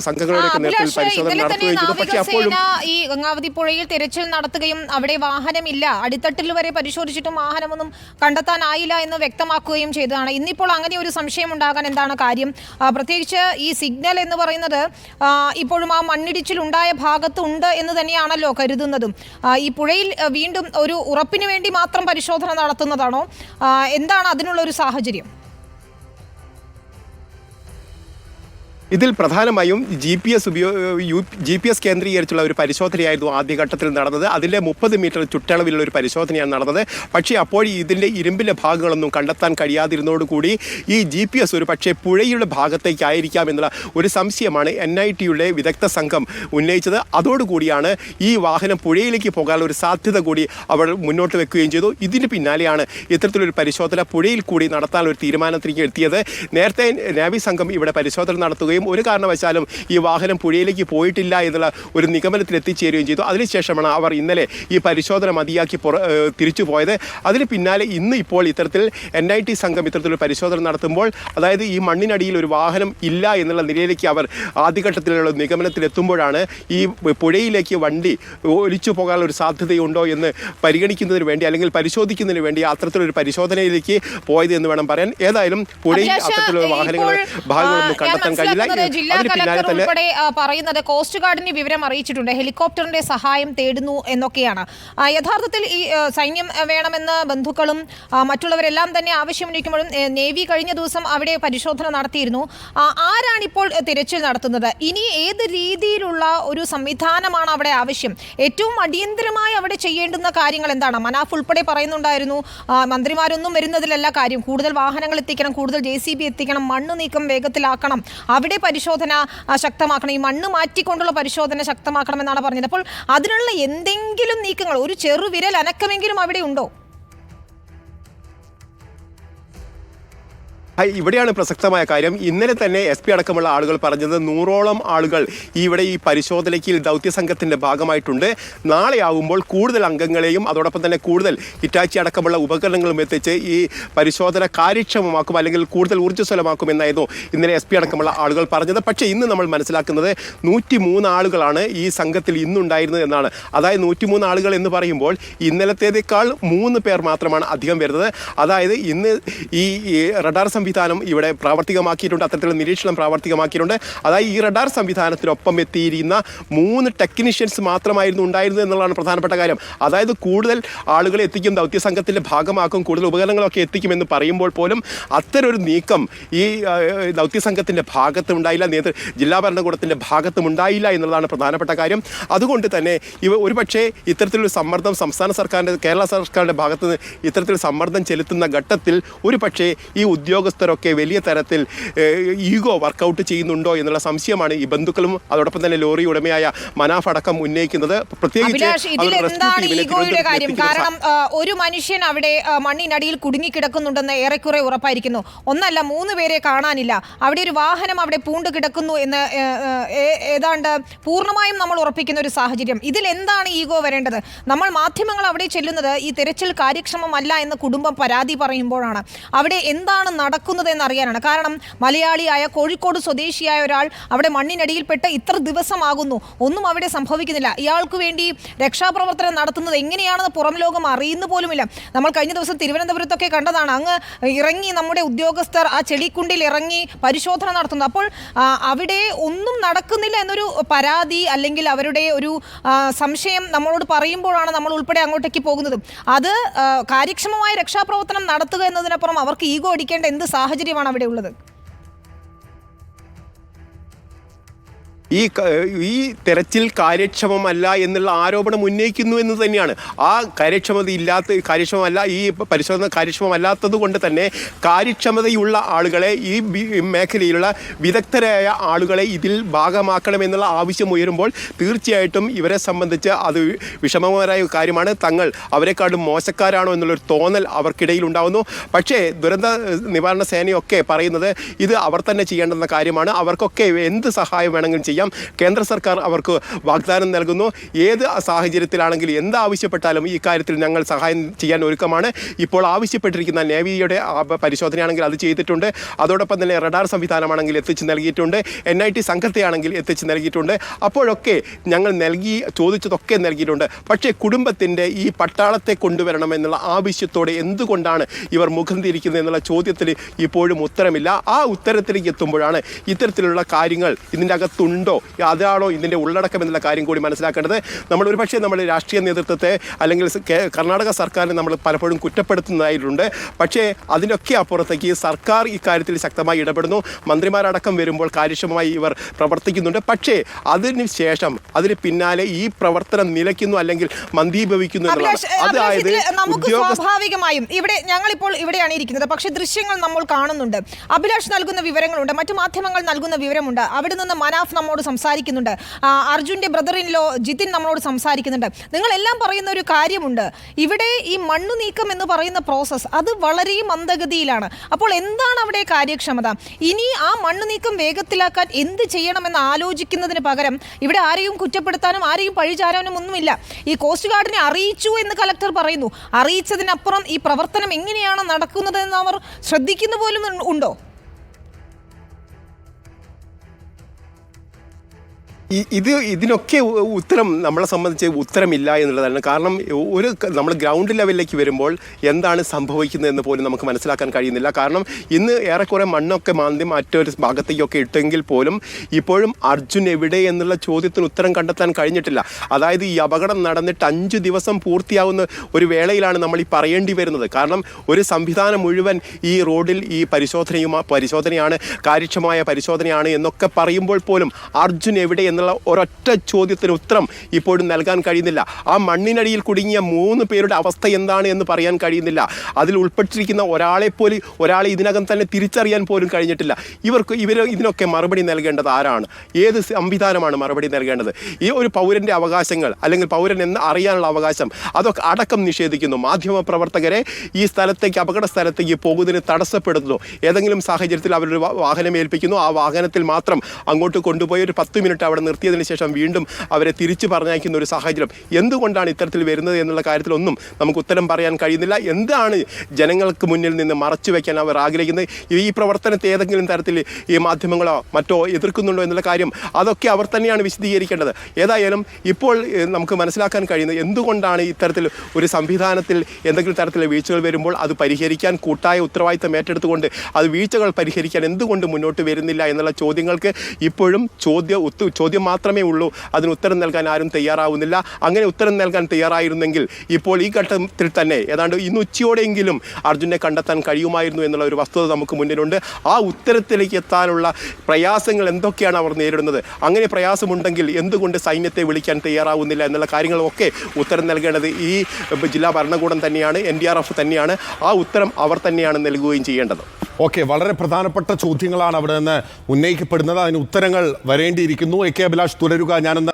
സംഘങ്ങളുടെ നേതൃത്വത്തിൽ പരിശോധന നടത്തുകയും ചെയ്തു. പക്ഷേ അപ്പോഴും ഈ ഗംഗാവതി പുഴയിൽ തിരച്ചിൽ നടത്തുകയും അവിടെ വാഹനമില്ല, അടിത്തട്ടിൽ വരെ പരിശോധിച്ചിട്ടും വാഹനമൊന്നും കണ്ടെത്താനായില്ല എന്ന് വ്യക്തമാക്കുകയും ചെയ്തതാണ്. ഇന്നിപ്പോൾ അങ്ങനെ ഒരു സംശയം ഉണ്ടാകാൻ എന്താണ് കാര്യം? പ്രത്യേകിച്ച് ഈ സിഗ്നൽ എന്ന് പറയുന്നത് ഇപ്പോഴും ആ മണ്ണിടിച്ചിലുണ്ടായ ഭാഗത്ത് ഉണ്ട് എന്ന് തന്നെയാണല്ലോ കരുതുന്നതും. ഈ പുഴയിൽ വീണ്ടും ഒരു ഉറപ്പിന് വേണ്ടി മാത്രം പരിശോധന നടത്തുന്നതാണോ? എന്താണ് അതിനുള്ള ഒരു സാഹചര്യം? ഇതിൽ പ്രധാനമായും GPS കേന്ദ്രീകരിച്ചുള്ള ഒരു പരിശോധനയായിരുന്നു ആദ്യഘട്ടത്തിൽ നടന്നത്. അതിൻ്റെ 30 മീറ്റർ ചുറ്റളവിലുള്ള ഒരു പരിശോധനയാണ് നടന്നത്. പക്ഷേ അപ്പോൾ ഇതിൻ്റെ ഇരുമ്പിൻ്റെ ഭാഗങ്ങളൊന്നും കണ്ടെത്താൻ കഴിയാതിരുന്നതോടുകൂടി ഈ GPS ഒരു പക്ഷേ പുഴയുടെ ഭാഗത്തേക്കായിരിക്കാം എന്നുള്ള ഒരു സംശയമാണ് NITയുടെ വിദഗ്ധ സംഘം ഉന്നയിച്ചത്. അതോടുകൂടിയാണ് ഈ വാഹനം പുഴയിലേക്ക് പോകാനുള്ള ഒരു സാധ്യത കൂടി അവർ മുന്നോട്ട് വെക്കുകയും ചെയ്തു. ഇതിന് പിന്നാലെയാണ് ഇത്തരത്തിലൊരു പരിശോധന പുഴയിൽ കൂടി നടത്താനുള്ള ഒരു തീരുമാനത്തിലേക്ക് എത്തിയത്. നേരത്തെ നേവി സംഘം ഇവിടെ പരിശോധന നടത്തുകയും ഒരു കാരണവശാലും ഈ വാഹനം പുഴയിലേക്ക് പോയിട്ടില്ല എന്നുള്ള ഒരു നിഗമനത്തിൽ എത്തിച്ചേരുകയും ചെയ്തു. അതിനുശേഷമാണ് അവർ ഇന്നലെ ഈ പരിശോധന മതിയാക്കി തിരിച്ചു പോയത്. അതിന് പിന്നാലെ ഇന്ന് ഇപ്പോൾ ഇത്തരത്തിൽ NIT സംഘം ഇത്തരത്തിലൊരു പരിശോധന നടത്തുമ്പോൾ, അതായത് ഈ മണ്ണിനടിയിൽ ഒരു വാഹനം ഇല്ല എന്നുള്ള നിലയിലേക്ക് അവർ ആദ്യഘട്ടത്തിലുള്ള നിഗമനത്തിലെത്തുമ്പോഴാണ് ഈ പുഴയിലേക്ക് വണ്ടി ഒലിച്ചു പോകാനുള്ള ഒരു സാധ്യതയുണ്ടോ എന്ന് പരിഗണിക്കുന്നതിന് വേണ്ടി അല്ലെങ്കിൽ പരിശോധിക്കുന്നതിന് വേണ്ടി അത്തരത്തിലൊരു പരിശോധനയിലേക്ക് പോയത് എന്ന് വേണം പറയാൻ. ഏതായാലും പുഴയിൽ അത്തരത്തിലുള്ള ഭാഗങ്ങളൊന്നും കണ്ടെത്താൻ കഴിയില്ല. ജില്ലാ കളക്ടർ ഉൾപ്പെടെ പറയുന്നത് കോസ്റ്റ് ഗാർഡിന് വിവരം അറിയിച്ചിട്ടുണ്ട്, ഹെലികോപ്റ്ററിന്റെ സഹായം തേടുന്നു എന്നൊക്കെയാണ്. യഥാർത്ഥത്തിൽ ഈ സൈന്യം വേണമെന്ന് ബന്ധുക്കളും മറ്റുള്ളവരെല്ലാം തന്നെ ആവശ്യമുന്നയിക്കുമ്പോഴും നേവി കഴിഞ്ഞ ദിവസം അവിടെ പരിശോധന നടത്തിയിരുന്നു. ആരാണിപ്പോൾ തിരച്ചിൽ നടത്തുന്നത്? ഇനി ഏത് രീതിയിലുള്ള ഒരു സംവിധാനമാണ് അവിടെ ആവശ്യം? ഏറ്റവും അടിയന്തരമായി അവിടെ ചെയ്യേണ്ടുന്ന കാര്യങ്ങൾ എന്താണ്? മനാഫ് ഉൾപ്പെടെ പറയുന്നുണ്ടായിരുന്നു മന്ത്രിമാരൊന്നും വരുന്നതിലല്ല കാര്യം, കൂടുതൽ വാഹനങ്ങൾ എത്തിക്കണം, കൂടുതൽ JCB എത്തിക്കണം, മണ്ണ് നീക്കം വേഗത്തിലാക്കണം, അവിടെ പരിശോധന ശക്തമാക്കണം, ഈ മണ്ണ് മാറ്റിക്കൊണ്ടുള്ള പരിശോധന ശക്തമാക്കണമെന്നാണ് പറഞ്ഞത്. അപ്പോൾ അതിനുള്ള എന്തെങ്കിലും നീക്കങ്ങൾ, ഒരു ചെറുവിരൽ അനക്കമെങ്കിലും അവിടെ ഉണ്ടോ? ഇവിടെയാണ് പ്രസക്തമായ കാര്യം. ഇന്നലെ തന്നെ SP അടക്കമുള്ള ആളുകൾ പറഞ്ഞത് 100ഓളം ആളുകൾ ഇവിടെ ഈ പരിശോധനയ്ക്ക് ദൗത്യസംഘത്തിൻ്റെ ഭാഗമായിട്ടുണ്ട്. നാളെ ആകുമ്പോൾ കൂടുതൽ അംഗങ്ങളെയും അതോടൊപ്പം തന്നെ കൂടുതൽ ഹിറ്റാച്ചി അടക്കമുള്ള ഉപകരണങ്ങളും എത്തിച്ച് ഈ പരിശോധന കാര്യക്ഷമമാക്കും അല്ലെങ്കിൽ കൂടുതൽ ഊർജ്ജസ്വലമാക്കുമെന്നായിരുന്നു ഇന്നലെ SP അടക്കമുള്ള ആളുകൾ പറഞ്ഞത്. പക്ഷേ ഇന്ന് നമ്മൾ മനസ്സിലാക്കുന്നത് 103 ആളുകളാണ് ഈ സംഘത്തിൽ ഇന്നുണ്ടായിരുന്നത് എന്നാണ്. അതായത് 103 ആളുകൾ എന്ന് പറയുമ്പോൾ ഇന്നലത്തേതിനേക്കാൾ 3 പേർ മാത്രമാണ് അധികം വരുന്നത്. അതായത് ഇന്ന് ഈ റഡാർ സംവിധാനം ഇവിടെ പ്രാവർത്തികമാക്കിയിട്ടുണ്ട്, അത്തരത്തിലുള്ള നിരീക്ഷണം പ്രാവർത്തികമാക്കിയിട്ടുണ്ട്. അതായത് ഈ റഡാർ സംവിധാനത്തിനൊപ്പം എത്തിയിരിക്കുന്ന 3 ടെക്നീഷ്യൻസ് മാത്രമായിരുന്നു ഉണ്ടായിരുന്നത് എന്നുള്ളതാണ് പ്രധാനപ്പെട്ട കാര്യം. അതായത് കൂടുതൽ ആളുകളെ എത്തിക്കും, ദൗത്യസംഘത്തിൻ്റെ ഭാഗമാക്കും, കൂടുതൽ ഉപകരണങ്ങളൊക്കെ എത്തിക്കുമെന്ന് പറയുമ്പോൾ പോലും അത്തരൊരു നീക്കം ഈ ദൗത്യസംഘത്തിൻ്റെ ഭാഗത്തുണ്ടായില്ല, ജില്ലാ ഭരണകൂടത്തിൻ്റെ ഭാഗത്തുമുണ്ടായില്ല എന്നുള്ളതാണ് പ്രധാനപ്പെട്ട കാര്യം. അതുകൊണ്ട് തന്നെ ഒരുപക്ഷെ ഇത്തരത്തിലൊരു സമ്മർദ്ദം സംസ്ഥാന സർക്കാരിൻ്റെ, കേരള സർക്കാരിൻ്റെ ഭാഗത്ത് നിന്ന് ഇത്തരത്തിൽ സമ്മർദ്ദം ചെലുത്തുന്ന ഘട്ടത്തിൽ ഒരുപക്ഷെ ഈ ഉദ്യോഗസ്ഥരൊക്കെ വലിയ തരത്തിൽ ഈഗോ വർക്കൗട്ട് ചെയ്യുന്നുണ്ടോ എന്നുള്ള സംശയമാണ് ഈ ബന്ധുക്കളും അതോടൊപ്പം തന്നെ ലോറി ഉടമയായ മനാഫ് അടക്കം ഉന്നയിക്കുന്നത്. പ്രത്യേകിച്ച് കാരണം ഒരു മനുഷ്യൻ അവിടെ മണ്ണിനടിയിൽ കുടുങ്ങിക്കിടക്കുന്നുണ്ടെന്ന് ഏറെക്കുറെ ഉറപ്പായിരിക്കുന്നു. ഒന്നല്ല 3 പേരെ കാണാനില്ല, അവിടെ ഒരു വാഹനം അവിടെ പൂണ്ട് കിടക്കുന്നു എന്ന് ഏതാണ്ട് പൂർണ്ണമായും നമ്മൾ ഉറപ്പിക്കുന്ന ഒരു സാഹചര്യം. ഇതിൽ എന്താണ് ഈഗോ വരേണ്ടത്? നമ്മൾ മാധ്യമങ്ങൾ അവിടെ ചെല്ലുന്നത് ഈ തിരച്ചിൽ കാര്യക്ഷമമല്ല എന്ന് കുടുംബം പരാതി പറയുമ്പോഴാണ്. അവിടെ എന്താണ് നടക്കുന്നത് എന്നറിയാനാണ്. കാരണം മലയാളിയായ കോഴിക്കോട് സ്വദേശിയായ ഒരാൾ അവിടെ മണ്ണിനടിയിൽപ്പെട്ട് ഇത്ര ദിവസമാകുന്നു, ഒന്നും അവിടെ സംഭവിക്കുന്നില്ല. ഇയാൾക്ക് വേണ്ടി രക്ഷാപ്രവർത്തനം നടത്തുന്നത് എങ്ങനെയാണെന്ന് പുറം ലോകം അറിയുന്നു പോലുമില്ല. നമ്മൾ കഴിഞ്ഞ ദിവസം തിരുവനന്തപുരത്തൊക്കെ കണ്ടതാണ്, അങ്ങ് ഇറങ്ങി നമ്മുടെ ഉദ്യോഗസ്ഥർ ആ ചെളിക്കുണ്ടിൽ ഇറങ്ങി പരിശോധന നടത്തുന്നു. അപ്പോൾ അവിടെ ഒന്നും നടക്കുന്നില്ല എന്നൊരു പരാതി അല്ലെങ്കിൽ അവരുടെ ഒരു സംശയം നമ്മളോട് പറയുമ്പോഴാണ് നമ്മൾ ഉൾപ്പെടെ അങ്ങോട്ടേക്ക് പോകുന്നത്. അത് കാര്യക്ഷമമായ രക്ഷാപ്രവർത്തനം നടത്തുക എന്നതിനപ്പുറം അവർക്ക് ഈഗോ അടിക്കേണ്ട എന്ത് സാഹചര്യമാണ് അവിടെ ഉള്ളത്? ഈ തെരച്ചിൽ കാര്യക്ഷമമല്ല എന്നുള്ള ആരോപണം ഉന്നയിക്കുന്നു എന്ന് തന്നെയാണ്. ആ കാര്യക്ഷമമല്ല, ഈ പരിശോധന കാര്യക്ഷമമല്ലാത്തത് കൊണ്ട് തന്നെ കാര്യക്ഷമതയുള്ള ആളുകളെ, ഈ മേഖലയിലുള്ള വിദഗ്ധരായ ആളുകളെ ഇതിൽ ഭാഗമാക്കണമെന്നുള്ള ആവശ്യം ഉയരുമ്പോൾ തീർച്ചയായിട്ടും ഇവരെ സംബന്ധിച്ച് അത് വിഷമകരമായ കാര്യമാണ്. തങ്ങൾ അവരെക്കാളും മോശക്കാരാണോ എന്നുള്ളൊരു തോന്നൽ അവർക്കിടയിൽ ഉണ്ടാകുന്നു. പക്ഷേ ദുരന്ത നിവാരണ സേനയൊക്കെ പറയുന്നത് ഇത് അവർ തന്നെ ചെയ്യേണ്ടുന്ന കാര്യമാണ്, അവർക്കൊക്കെ എന്ത് സഹായം വേണമെങ്കിലും ചെയ്യാം, നമുക്കറിയാം കേന്ദ്ര സർക്കാർ അവർക്ക് വാഗ്ദാനം നൽകുന്നു. ഏത് സാഹചര്യത്തിലാണെങ്കിലും എന്താവശ്യപ്പെട്ടാലും ഈ കാര്യത്തിൽ ഞങ്ങൾ സഹായം ചെയ്യാൻ ഒരുക്കമാണ്. ഇപ്പോൾ ആവശ്യപ്പെട്ടിരിക്കുന്ന നേവിയുടെ പരിശോധനയാണെങ്കിൽ അത് ചെയ്തിട്ടുണ്ട്. അതോടൊപ്പം തന്നെ റഡാർ സംവിധാനമാണെങ്കിൽ എത്തിച്ച് നൽകിയിട്ടുണ്ട്. NIT സംഘത്തെയാണെങ്കിൽ എത്തിച്ച് നൽകിയിട്ടുണ്ട്. അപ്പോഴൊക്കെ ഞങ്ങൾ ചോദിച്ചതൊക്കെ നൽകിയിട്ടുണ്ട്. പക്ഷേ കുടുംബത്തിൻ്റെ ഈ പട്ടാളത്തെ കൊണ്ടുവരണമെന്നുള്ള ആവശ്യത്തോടെ എന്തുകൊണ്ടാണ് ഇവർ മുഖം തിരിക്കുന്നത് എന്നുള്ള ചോദ്യത്തിൽ ഇപ്പോഴും ഉത്തരമില്ല. ആ ഉത്തരത്തിലേക്ക് എത്തുമ്പോഴാണ് ഇത്തരത്തിലുള്ള കാര്യങ്ങൾ ഇതിൻ്റെ അകത്തുണ്ടോ, അതാണോ ഇതിൻ്റെ ഉള്ളടക്കം എന്നുള്ള കാര്യം കൂടി മനസ്സിലാക്കേണ്ടത്. നമ്മൾ ഒരുപക്ഷെ നമ്മൾ രാഷ്ട്രീയ നേതൃത്വത്തെ അല്ലെങ്കിൽ കർണാടക സർക്കാരിനെ നമ്മൾ പലപ്പോഴും കുറ്റപ്പെടുത്തുന്നതായിട്ടുണ്ട്. പക്ഷേ അതിനൊക്കെ അപ്പുറത്തേക്ക് സർക്കാർ ഇക്കാര്യത്തിൽ ശക്തമായി ഇടപെടുന്നു. മന്ത്രിമാരടക്കം വരുമ്പോൾ കാര്യക്ഷമമായി ഇവർ പ്രവർത്തിക്കുന്നുണ്ട്. പക്ഷേ അതിന് ശേഷം അതിന് പിന്നാലെ ഈ പ്രവർത്തനം നിലയ്ക്കുന്നു അല്ലെങ്കിൽ മന്ദീഭവിക്കുന്നു എന്നുള്ളതാണ്. അതായത് നമുക്ക് സ്വാഭാവികമായും ഞങ്ങളിപ്പോൾ ഇവിടെയാണ് ഇരിക്കുന്നത്, പക്ഷേ ദൃശ്യങ്ങൾ നമ്മൾ കാണുന്നുണ്ട്. അഭിലാഷ് നൽകുന്ന വിവരങ്ങളുണ്ട്, മറ്റു മാധ്യമങ്ങൾ നൽകുന്ന വിവരമുണ്ട്. അവിടെ നിന്ന് മനാഫ് നമ്മോട് സംസാരിക്കുന്നുണ്ട്, അർജുന്റെ ബ്രദർ ഇൻ ലോ ജിതിൻ നമ്മളോട് സംസാരിക്കുന്നുണ്ട്. നിങ്ങളെല്ലാം പറയുന്ന ഒരു കാര്യമുണ്ട്, ഇവിടെ ഈ മണ്ണു നീക്കം എന്ന് പറയുന്ന പ്രോസസ്സ് അത് വളരെ മന്ദഗതിയിലാണ്. അപ്പോൾ എന്താണ് അവിടെ കാര്യക്ഷമത? ഇനി ആ മണ്ണു നീക്കം വേഗത്തിലാക്കാൻ എന്ത് ചെയ്യണമെന്ന് ആലോചിക്കുന്നതിന് പകരം ഇവിടെ ആരെയും കുറ്റപ്പെടുത്താനും ആരെയും പഴിചാരാനും ഒന്നുമില്ല. ഈ കോസ്റ്റ് ഗാർഡിനെ അറിയിച്ചു എന്ന് കലക്ടർ പറയുന്നു. അറിയിച്ചതിനപ്പുറം ഈ പ്രവർത്തനം എങ്ങനെയാണ് നടക്കുന്നതെന്ന് അവർ ശ്രദ്ധിക്കുന്ന പോലും ഉണ്ടോ? ഇതിനൊക്കെ ഉത്തരം നമ്മളെ സംബന്ധിച്ച് ഉത്തരമില്ല എന്നുള്ളതാണ്. കാരണം നമ്മൾ ഗ്രൗണ്ട് ലെവലിലേക്ക് വരുമ്പോൾ എന്താണ് സംഭവിക്കുന്നതെന്ന് പോലും നമുക്ക് മനസ്സിലാക്കാൻ കഴിയുന്നില്ല. കാരണം ഇന്ന് ഏറെക്കുറെ മണ്ണൊക്കെ മാന്തി മറ്റൊരു ഭാഗത്തേക്കൊക്കെ ഇട്ടെങ്കിൽ പോലും ഇപ്പോഴും അർജുൻ എവിടെ എന്നുള്ള ചോദ്യത്തിന് ഉത്തരം കണ്ടെത്താൻ കഴിഞ്ഞിട്ടില്ല. അതായത് ഈ അപകടം നടന്നിട്ട് 5 ദിവസം പൂർത്തിയാവുന്ന ഒരു വേളയിലാണ് നമ്മൾ ഈ പറയേണ്ടി വരുന്നത്. കാരണം ഒരു സംവിധാനം മുഴുവൻ ഈ റോഡിൽ ഈ പരിശോധനയാണ്, കാര്യക്ഷമമായ പരിശോധനയാണ് എന്നൊക്കെ പറയുമ്പോൾ പോലും അർജുൻ എവിടെ എന്നുള്ള ഒരൊറ്റ ചോദ്യത്തിന് ഉത്തരം ഇപ്പോഴും നൽകാൻ കഴിയുന്നില്ല. ആ മണ്ണിനടിയിൽ കുടുങ്ങിയ 3 പേരുടെ അവസ്ഥ എന്താണ് എന്ന് പറയാൻ കഴിയുന്നില്ല. അതിൽ ഉൾപ്പെട്ടിരിക്കുന്ന ഒരാളെ ഇതിനകം തന്നെ തിരിച്ചറിയാൻ പോലും കഴിഞ്ഞിട്ടില്ല. ഇതിനൊക്കെ മറുപടി നൽകേണ്ടത് ആരാണ്? ഏത് സംവിധാനമാണ് മറുപടി നൽകേണ്ടത്? ഈ ഒരു പൗരൻ്റെ അവകാശങ്ങൾ അല്ലെങ്കിൽ പൗരൻ എന്ന് അറിയാനുള്ള അവകാശം അതൊക്കെ അടക്കം നിഷേധിക്കുന്നു. മാധ്യമപ്രവർത്തകരെ ഈ അപകട സ്ഥലത്തേക്ക് പോകുന്നതിന് തടസ്സപ്പെടുത്തുന്നു. ഏതെങ്കിലും സാഹചര്യത്തിൽ അവരൊരു വാഹനം ഏൽപ്പിക്കുന്നു, ആ വാഹനത്തിൽ മാത്രം അങ്ങോട്ട് കൊണ്ടുപോയി ഒരു 10 മിനിറ്റ് അവിടെ നിർത്തിയതിന് ശേഷം വീണ്ടും അവരെ തിരിച്ചു പറഞ്ഞയക്കുന്ന ഒരു സാഹചര്യം എന്തുകൊണ്ടാണ് ഇത്തരത്തിൽ വരുന്നത് എന്നുള്ള കാര്യത്തിലൊന്നും നമുക്ക് ഉത്തരം പറയാൻ കഴിയുന്നില്ല. എന്താണ് ജനങ്ങൾക്ക് മുന്നിൽ നിന്ന് മറച്ചു വയ്ക്കാൻ അവർ ആഗ്രഹിക്കുന്നത്? ഈ പ്രവർത്തനത്തെ ഏതെങ്കിലും തരത്തിൽ ഈ മാധ്യമങ്ങളോ മറ്റോ എതിർക്കുന്നുണ്ടോ എന്നുള്ള കാര്യം അതൊക്കെ അവർ തന്നെയാണ് വിശദീകരിക്കേണ്ടത്. ഏതായാലും ഇപ്പോൾ നമുക്ക് മനസ്സിലാക്കാൻ കഴിയുന്നത് എന്തുകൊണ്ടാണ് ഇത്തരത്തിൽ ഒരു സംവിധാനത്തിൽ എന്തെങ്കിലും തരത്തിലുള്ള വീഴ്ചകൾ വരുമ്പോൾ അത് പരിഹരിക്കാൻ കൂട്ടായ ഉത്തരവാദിത്തം ഏറ്റെടുത്തുകൊണ്ട് അത് വീഴ്ചകൾ പരിഹരിക്കാൻ എന്തുകൊണ്ട് മുന്നോട്ട് വരുന്നില്ല എന്നുള്ള ചോദ്യങ്ങൾക്ക് ഇപ്പോഴും ചോദ്യം മാത്രമേ ഉള്ളൂ. അതിന് ഉത്തരം നൽകാൻ ആരും തയ്യാറാവുന്നില്ല. അങ്ങനെ ഉത്തരം നൽകാൻ തയ്യാറായിരുന്നെങ്കിൽ ഇപ്പോൾ ഈ ഘട്ടത്തിൽ തന്നെ ഏതാണ്ട് ഇന്ന് ഉച്ചയോടെയെങ്കിലും അർജുനെ കണ്ടെത്താൻ കഴിയുമായിരുന്നു എന്നുള്ള ഒരു വസ്തുത നമുക്ക് മുന്നിലുണ്ട്. ആ ഉത്തരത്തിലേക്ക് എത്താനുള്ള പ്രയാസങ്ങൾ എന്തൊക്കെയാണ് അവർ നേരിടുന്നത്? അങ്ങനെ പ്രയാസമുണ്ടെങ്കിൽ എന്തുകൊണ്ട് സൈന്യത്തെ വിളിക്കാൻ തയ്യാറാവുന്നില്ല എന്നുള്ള കാര്യങ്ങളൊക്കെ ഉത്തരം നൽകേണ്ടത് ഈ ജില്ലാ ഭരണകൂടം തന്നെയാണ്, NDRF തന്നെയാണ്. ആ ഉത്തരം അവർ തന്നെയാണ് നൽകുകയും ചെയ്യേണ്ടത്. ഓക്കെ, വളരെ പ്രധാനപ്പെട്ട ചോദ്യങ്ങളാണ് അവിടെ നിന്ന് ഉന്നയിക്കപ്പെടുന്നത്. അതിന് ഉത്തരങ്ങൾ വരേണ്ടിയിരിക്കുന്നു. AK അഭിലാഷ് തുടരുക. ഞാനെന്ന്